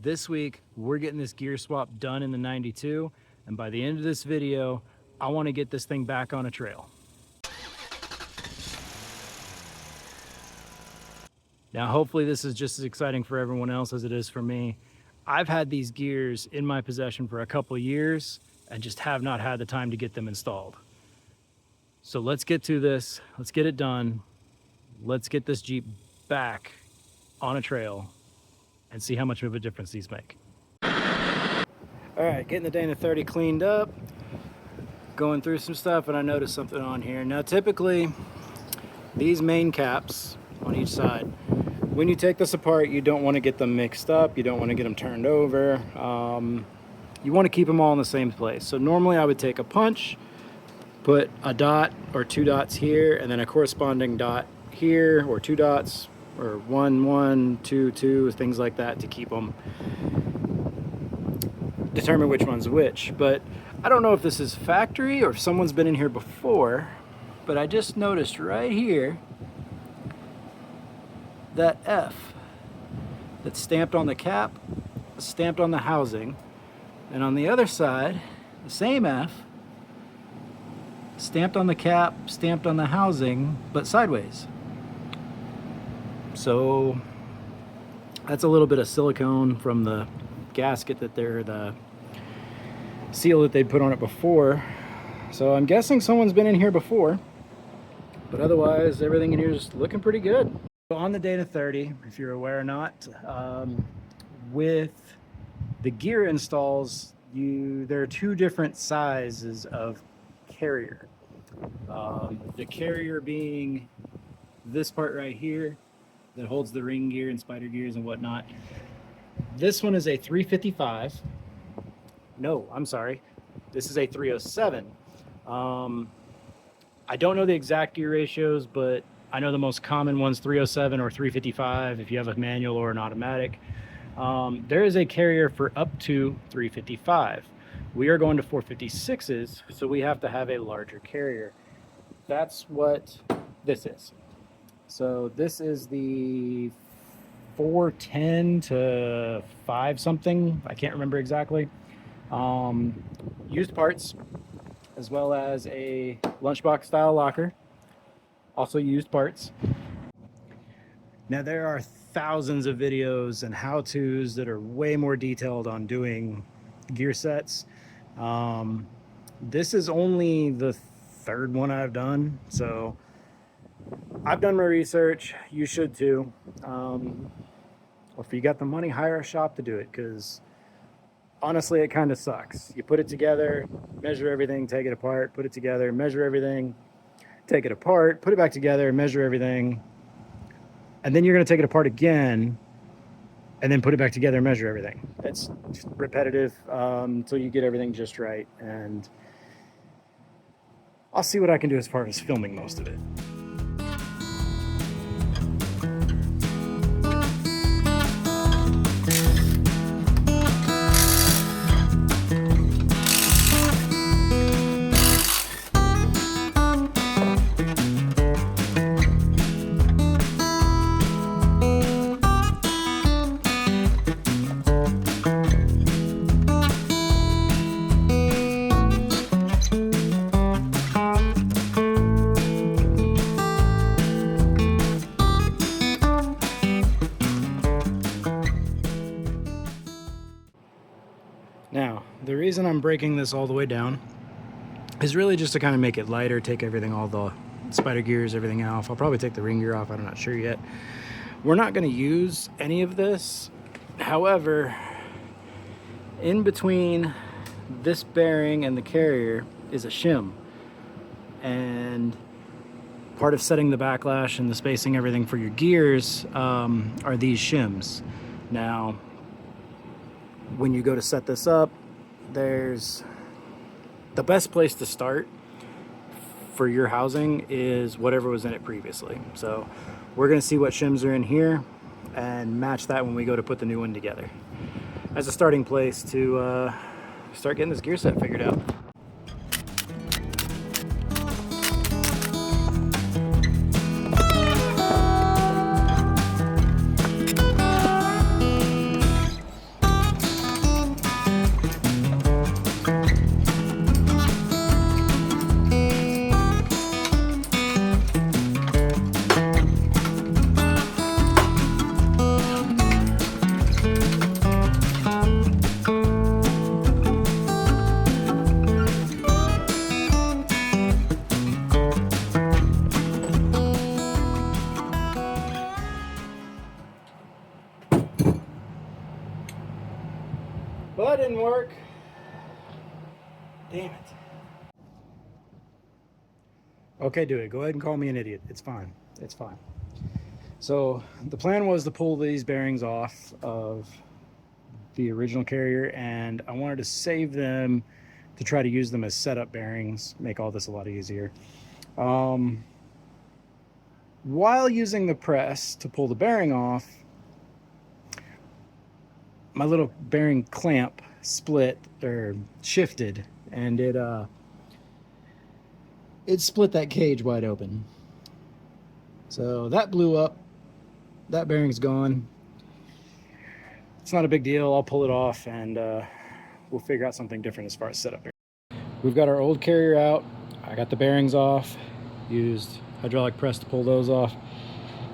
This week, we're getting this gear swap done in the 92, and by the end of this video, I want to get this thing back on a trail. Now, hopefully this is just as exciting for everyone else as it is for me. I've had these gears in my possession for a couple of years and just have not had the time to get them installed. So let's get to this. Let's get it done. Let's get this Jeep back on a trail and see how much of a difference these make. All right, getting the Dana 30 cleaned up, going through some stuff, and I noticed something on here. Now, typically, these main caps on each side, when you take this apart, you don't want to get them mixed up. You don't want to get them turned over. You want to keep them all in the same place. So normally I would take a punch, put a dot or two dots here, and then a corresponding dot here, or two dots, or 1, 1, 2, 2, things like that to keep them, determine which one's which. But I don't know if this is factory or if someone's been in here before, but I just noticed right here that F that's stamped on the cap, stamped on the housing, and on the other side, the same F stamped on the cap, stamped on the housing, but sideways. So that's a little bit of silicone from the gasket that the seal that they put on it before. So I'm guessing someone's been in here before, but otherwise everything in here is looking pretty good. So on the Dana 30, if you're aware or not, with the gear installs, there are two different sizes of carrier. The carrier being this part right here that holds the ring gear and spider gears and whatnot. This one is a 355. No, I'm sorry. This is a 307. I don't know the exact gear ratios, but I know the most common one's 307 or 355 if you have a manual or an automatic. There is a carrier for up to 355. We are going to 456s, so we have to have a larger carrier. That's what this is. So this is the 410 to 5 something. I can't remember exactly. Used parts, as well as a lunchbox style locker. Also used parts. Now there are thousands of videos and how-tos that are way more detailed on doing gear sets. This is only the third one I've done, so I've done my research. You should too. Or if you got the money, hire a shop to do it, because honestly it kind of sucks. You put it together, measure everything, take it apart, put it together, measure everything, take it apart, put it back together, measure everything, and then you're going to take it apart again and then put it back together and measure everything. It's just repetitive until you get everything just right, and I'll see what I can do as far as filming most of it. Now, the reason I'm breaking this all the way down is really just to kind of make it lighter, take everything, all the spider gears, everything off. I'll probably take the ring gear off, I'm not sure yet. We're not going to use any of this. However, in between this bearing and the carrier is a shim. And part of setting the backlash and the spacing, everything for your gears are these shims. Now, when you go to set this up, there's the best place to start for your housing is whatever was in it previously. So we're going to see what shims are in here and match that when we go to put the new one together as a starting place to start getting this gear set figured out. Well, that didn't work. Damn it. Okay, do it. Go ahead and call me an idiot. It's fine. It's fine. So the plan was to pull these bearings off of the original carrier, and I wanted to save them to try to use them as setup bearings, make all this a lot easier. While using the press to pull the bearing off, my little bearing clamp split or shifted, and it split that cage wide open. So that blew up. That bearing's gone. It's not a big deal. I'll pull it off, and we'll figure out something different as far as setup bearings. We've got our old carrier out. I got the bearings off, used hydraulic press to pull those off.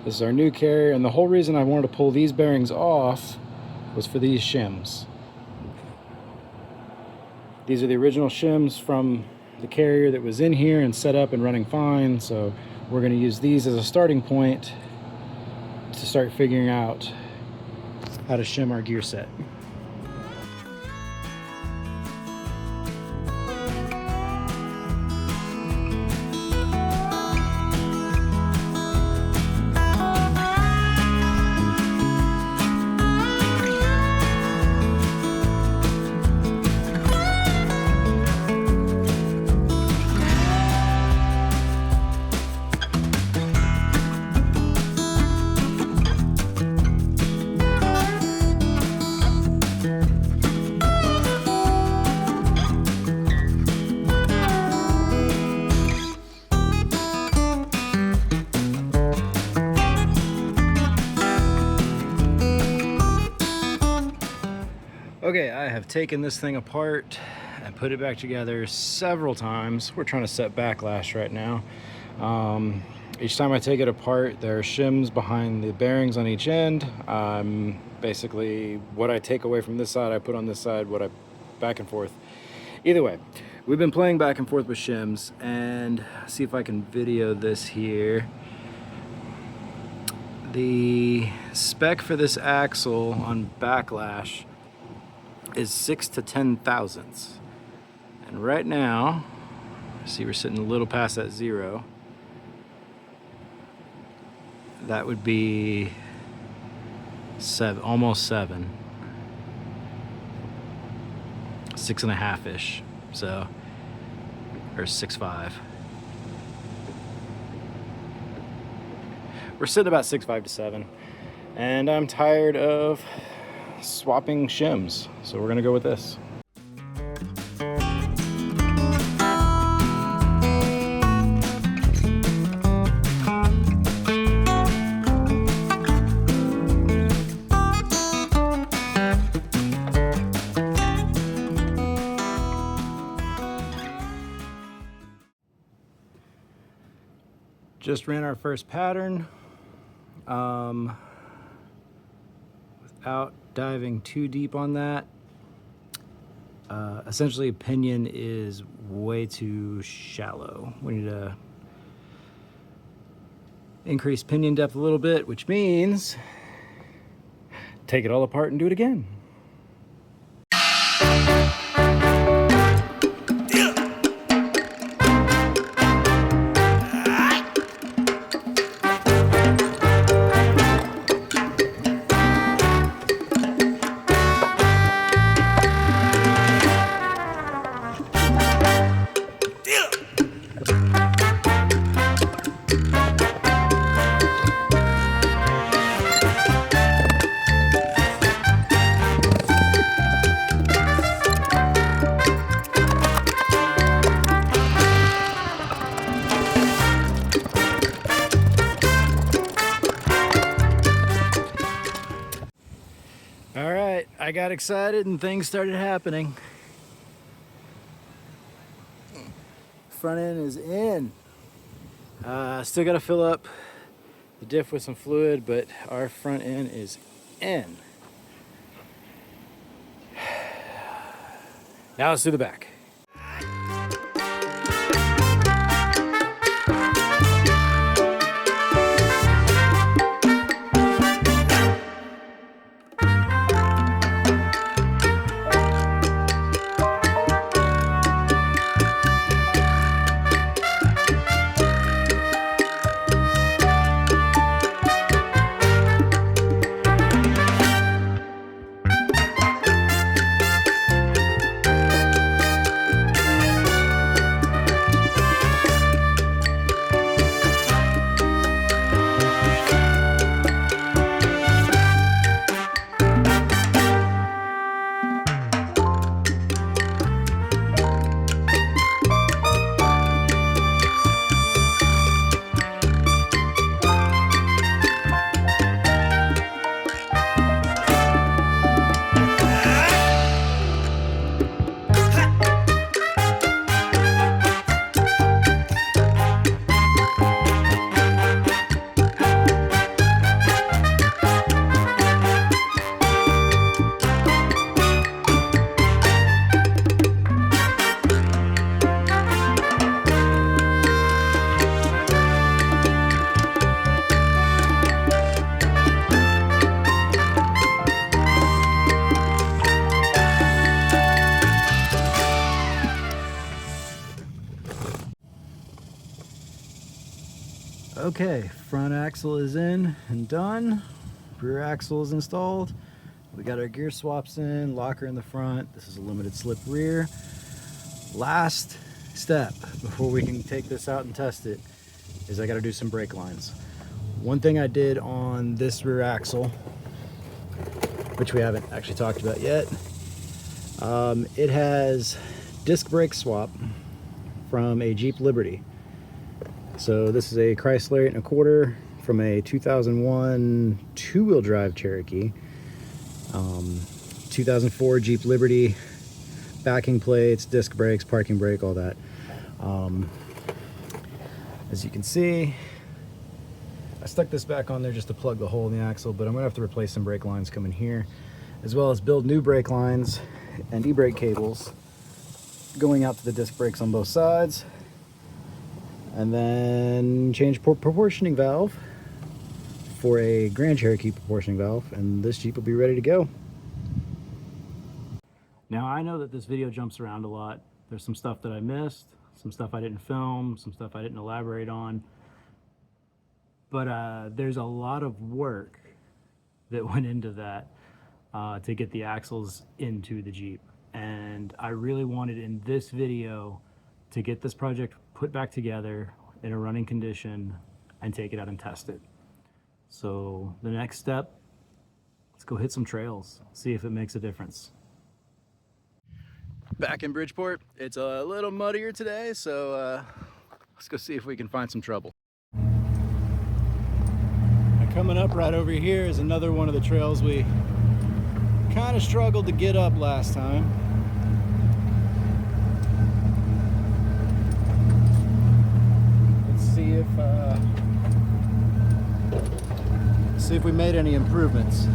This is our new carrier, and the whole reason I wanted to pull these bearings off was for these shims. These are the original shims from the carrier that was in here and set up and running fine, so we're going to use these as a starting point to start figuring out how to shim our gear set. Okay, I have taken this thing apart and put it back together several times. We're trying to set backlash right now. Each time I take it apart, there are shims behind the bearings on each end. Basically, what I take away from this side, I put on this side, back and forth. Either way, we've been playing back and forth with shims, and see if I can video this here. The spec for this axle on backlash is 6 to 10 thousandths, and right now, see, we're sitting a little past that 0. That would be 7, almost 7, 6.5 ish, so, or 6.5. We're sitting about 6.5 to 7, and I'm tired of swapping shims, so we're gonna go with this. Just ran our first pattern without diving too deep on that. Essentially, pinion is way too shallow. We need to increase pinion depth a little bit, which means take it all apart and do it again. All right, I got excited and things started happening. Front end is in. Still got to fill up the diff with some fluid, but our front end is in. Now let's do the back. Okay, front axle is in and done. Rear axle is installed. We got our gear swaps in, locker in the front. This is a limited slip rear. Last step before we can take this out and test it is I got to do some brake lines. One thing I did on this rear axle, which we haven't actually talked about yet, it has disc brake swap from a Jeep Liberty. So this is a Chrysler 8 1/4 from a 2001 two-wheel drive Cherokee, 2004 Jeep Liberty, backing plates, disc brakes, parking brake, all that. As you can see, I stuck this back on there just to plug the hole in the axle, but I'm gonna have to replace some brake lines coming here, as well as build new brake lines and e-brake cables going out to the disc brakes on both sides, and then change proportioning valve for a Grand Cherokee proportioning valve, and this Jeep will be ready to go. Now I know that this video jumps around a lot. There's some stuff that I missed, some stuff I didn't film, some stuff I didn't elaborate on, but there's a lot of work that went into that to get the axles into the Jeep. And I really wanted in this video to get this project put back together in a running condition and take it out and test it. So the next step, let's go hit some trails, see if it makes a difference. Back in Bridgeport, it's a little muddier today, so let's go see if we can find some trouble. Now coming up right over here is another one of the trails we kind of struggled to get up last time. Let's see if we made any improvements.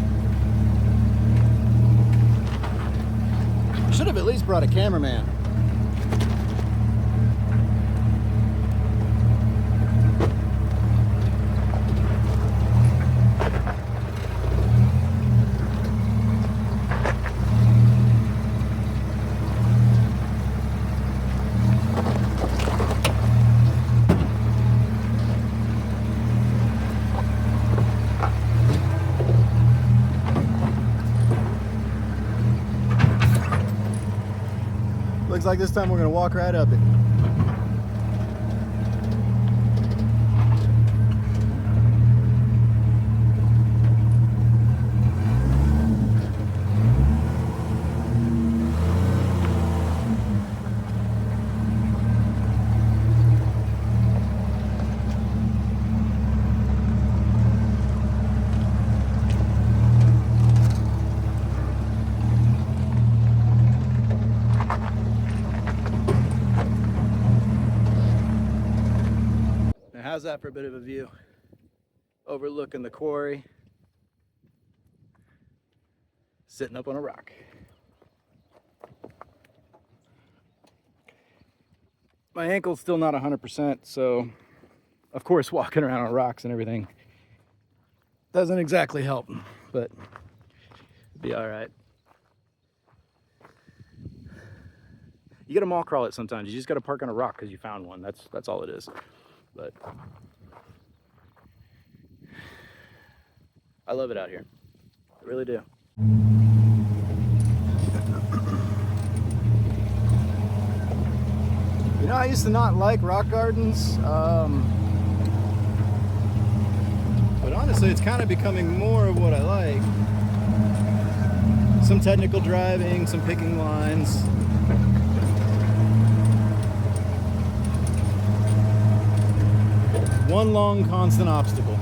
Should have at least brought a cameraman. Looks like this time we're going to walk right up it. How's that for a bit of a view? Overlooking the quarry. Sitting up on a rock. My ankle's still not 100%, so of course walking around on rocks and everything doesn't exactly help, but it'll be all right. You gotta mall crawl it sometimes. You just gotta park on a rock because you found one. That's all it is. But I love it out here. I really do. You know, I used to not like rock gardens, but honestly it's kind of becoming more of what I like. Some technical driving, some picking lines. One long constant obstacle.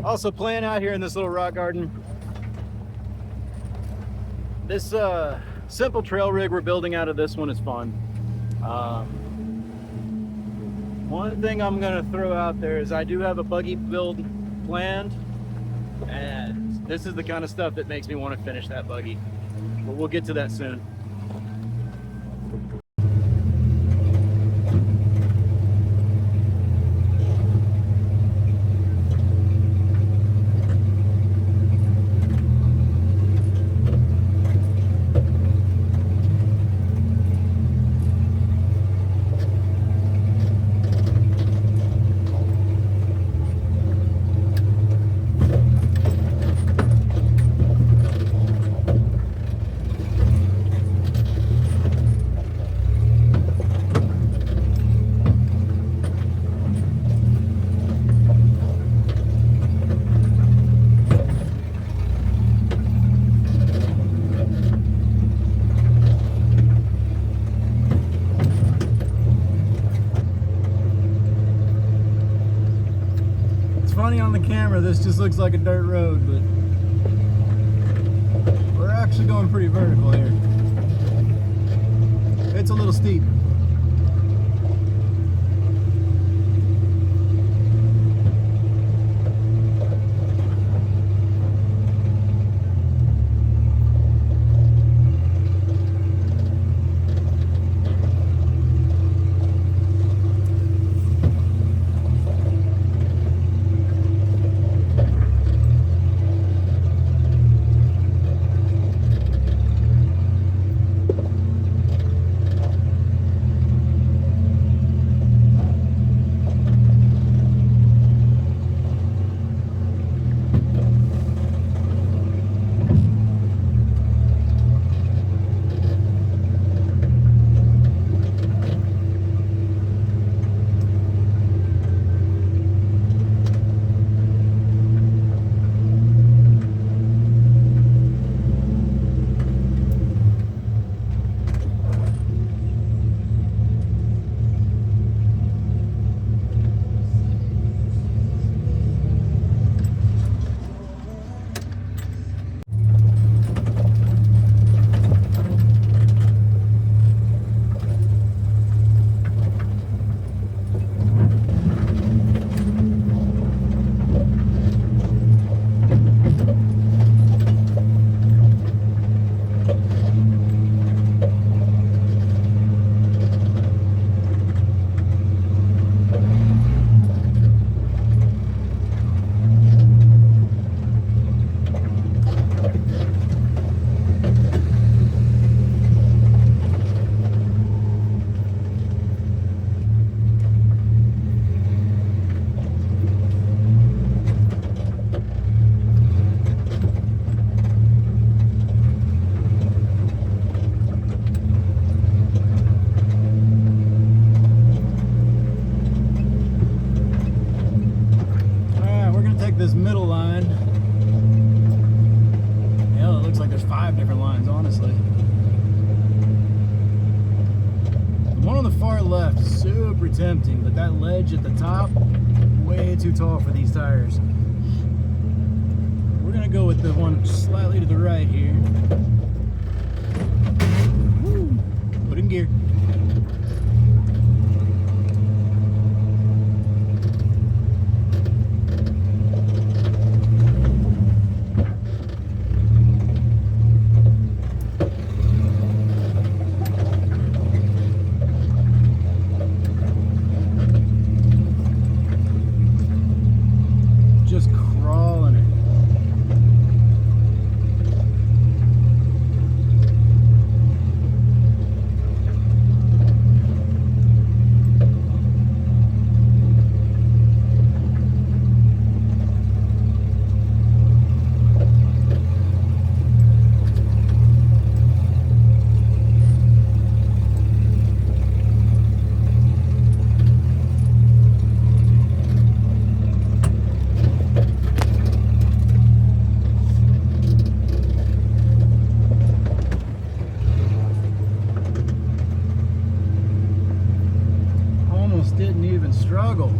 Also playing out here in this little rock garden. This simple trail rig we're building out of this one is fun. One thing I'm gonna throw out there is I do have a buggy build planned, and This is the kind of stuff that makes me want to finish that buggy, but we'll get to that soon. Funny on the camera, this just looks like a dirt road, but we're actually going pretty vertical here. It's a little steep. This middle line. Hell, it looks like there's 5 different lines, honestly. The one on the far left is super tempting, but that ledge at the top, way too tall for these tires. We're gonna go with the one slightly to the right here. Woo. Put in gear. Just crawling it. Didn't even struggle.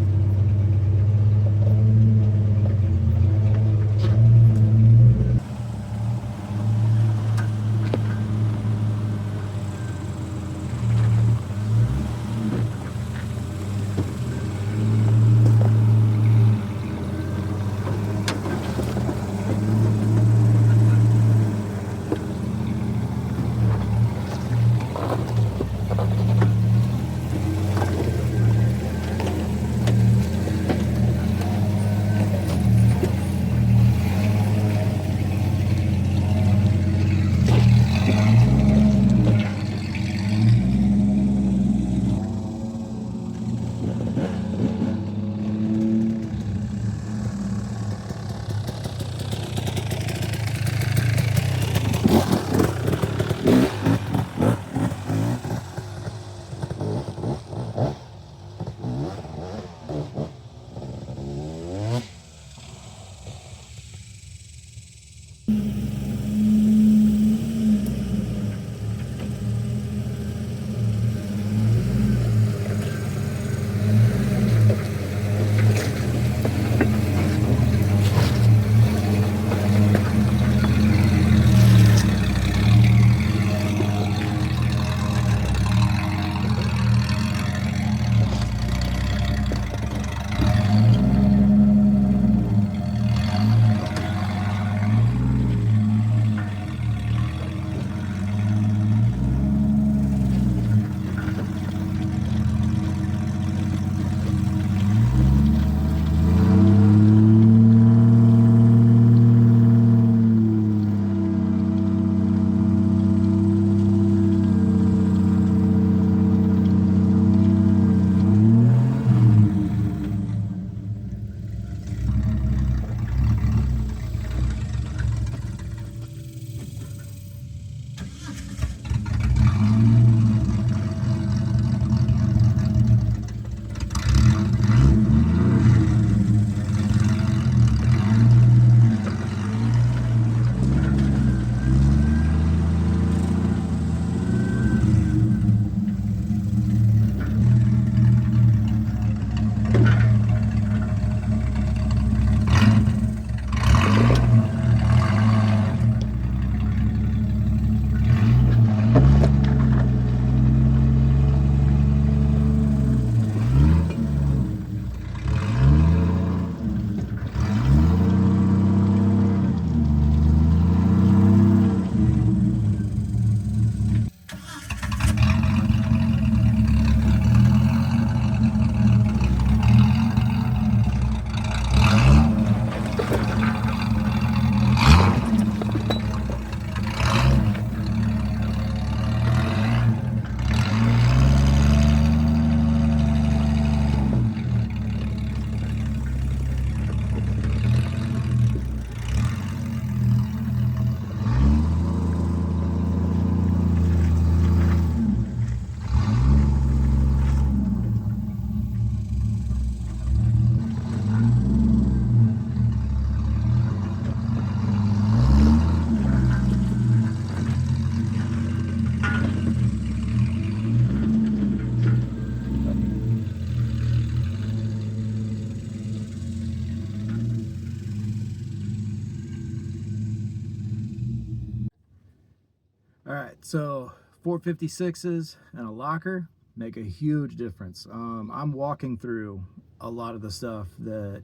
So 456s and a locker make a huge difference. I'm walking through a lot of the stuff that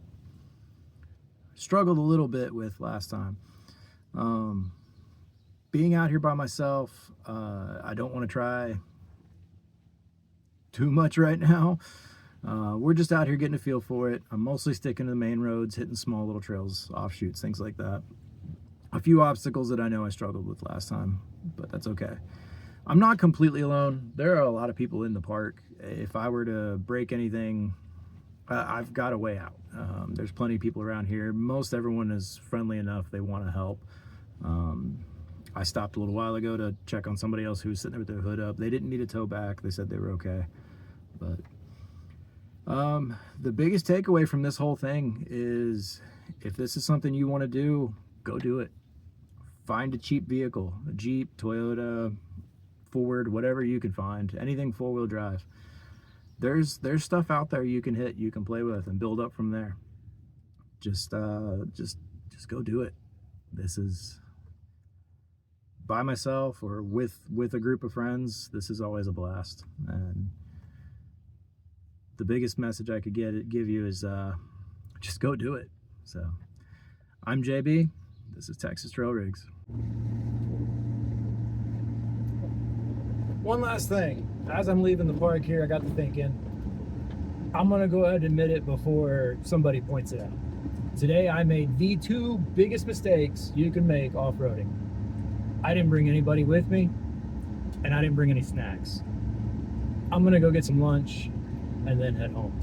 struggled a little bit with last time. Being out here by myself, I don't want to try too much right now. We're just out here getting a feel for it. I'm mostly sticking to the main roads, hitting small little trails, offshoots, things like that. A few obstacles that I know I struggled with last time, but that's okay. I'm not completely alone. There are a lot of people in the park. If I were to break anything, I've got a way out. There's plenty of people around here. Most everyone is friendly enough. They want to help. I stopped a little while ago to check on somebody else who was sitting there with their hood up. They didn't need a tow back. They said they were okay. But the biggest takeaway from this whole thing is, if this is something you want to do, go do it. Find a cheap vehicle, a Jeep, Toyota, Ford, whatever you can find, anything four-wheel drive. There's stuff out there you can hit, you can play with, and build up from there. Just go do it. This is, by myself or with a group of friends, this is always a blast. And the biggest message I could give you is just go do it. So I'm JB. This is Texas Trail Rigs. One last thing. As I'm leaving the park here, I got to thinking, I'm going to go ahead and admit it before somebody points it out. Today I made the two biggest mistakes you can make off-roading. I didn't bring anybody with me, and I didn't bring any snacks. I'm going to go get some lunch and then head home.